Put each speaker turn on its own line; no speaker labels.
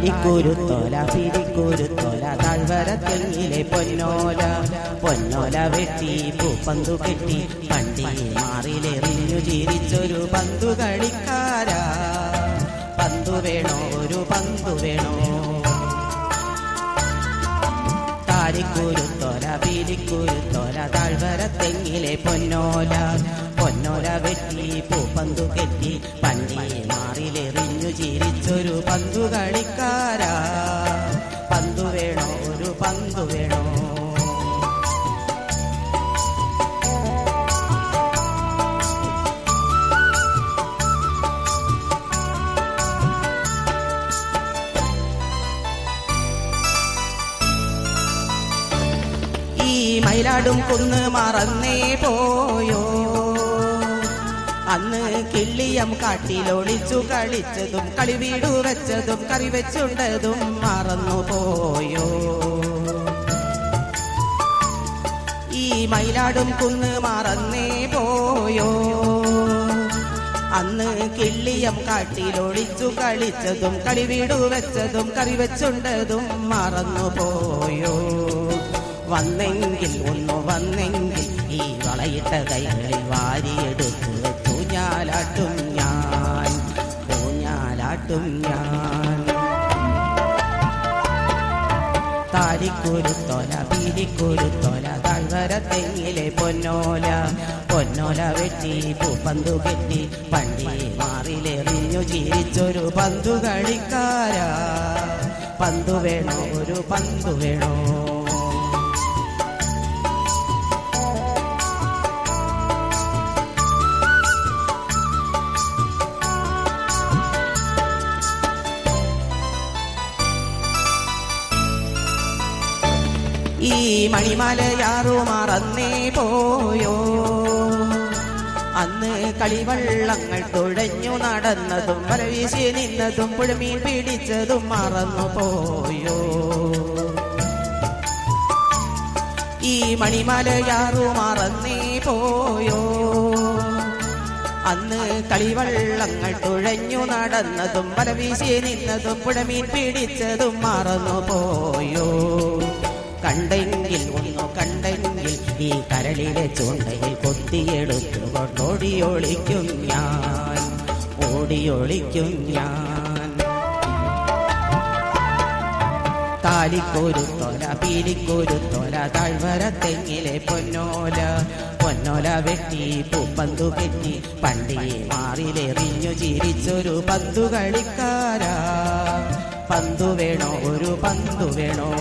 താലിക്കുരുത്തോല പിരിക്കുരുത്തോല താഴ്വരത്തെങ്ങിലെ പൊന്നോല പൊന്നോല വെട്ടി പൂപ്പന്തു കെട്ടി പണ്ടി മാറിലെറിഞ്ഞു ചിരിച്ചൊരു പന്തു കളിക്കാരാ. പന്തു വേണോ ഒരു പന്തു വേണോ? താലിക്കുരുത്തോല പിരിക്കുരുത്തോല താഴ്വരത്തെങ്ങിലെ പൊന്നോല പൊന്നോല വെട്ടി പൂപ്പന്തു കെട്ടി പണ്ടി മാറിലെറിഞ്ഞു ചിരിച്ചൊരു പന്തു കളിക്കാരാ. പന്തു വേണോ ഒരു പന്തു വേണോ? ഈ മയിലാടും കുന്ന് മറന്നേ പോയോ? അന്ന് കിള്ളിയം കാട്ടിലൊളിച്ചു കളിച്ചതും കളിവീടു വെച്ചതും കറി വെച്ചുണ്ടതും മറന്നു പോയോ? ഈ മയിലാടും കുന്ന് മറന്നേ പോയോ? അന്ന് കിള്ളിയം കാട്ടിലൊളിച്ചു കളിച്ചതും കളിവീടു വെച്ചതും കറി വെച്ചുണ്ടതും മറന്നു പോയോ? വന്നെങ്കിൽ ഒന്നു വന്നെങ്കിൽ ഈ വളയിട്ട കൈകളിൽ വാരിയെടുത്തു ഊഞ്ഞാലാട്ടും ഞാൻ ഊഞ്ഞാലാട്ടും ഞാൻ. താലിക്കുരുത്തോല പിരിക്കുരുത്തോല താഴ്വരത്തെങ്ങിലെ പൊന്നോല പൊന്നോല വെട്ടി പൂപ്പന്തു കെട്ടി പണ്ടി മാറിലെറിഞ്ഞു ചിരിച്ചൊരു പന്തു കളിക്കാരാ. പന്തു വേണോ ഒരു പന്തു വേണോ? ഈ മണിമലയാറു മറന്നേ പോയോ? അന്ന് കളിവള്ളങ്ങൾ തുഴഞ്ഞു നടന്നതും വലവീശി നിന്നതും പുഴമീൻ പിടിച്ചതും മറന്നു പോയോ? ഈ മണിമലയാറു മറന്നേ പോയോ? അന്ന് കളിവള്ളങ്ങൾ തുഴഞ്ഞു നടന്നതും വലവീശി നിന്നതും പുഴമീൻ പിടിച്ചതും മറന്നു പോയോ? കണ്ടെങ്കിൽ ഒന്നു കണ്ടെങ്കിൽ ഈ കരളിലെ ചൂണ്ടയിൽ കൊത്തിയെടുത്തു കൊണ്ടോടിയൊളിക്കും ഞാൻ ഓടിയൊളിക്കും ഞാൻ. താലിക്കുരുത്തോല പിരിക്കുരുത്തോല താഴ്വരത്തെങ്ങിലെ പൊന്നോല പൊന്നോല വെട്ടി പൂപ്പന്തു കെട്ടി പണ്ടി മാറിലെറിഞ്ഞു ചിരിച്ചൊരു പന്തു കളിക്കാരാ. പന്തു വേണോ ഒരു പന്തു വേണോ?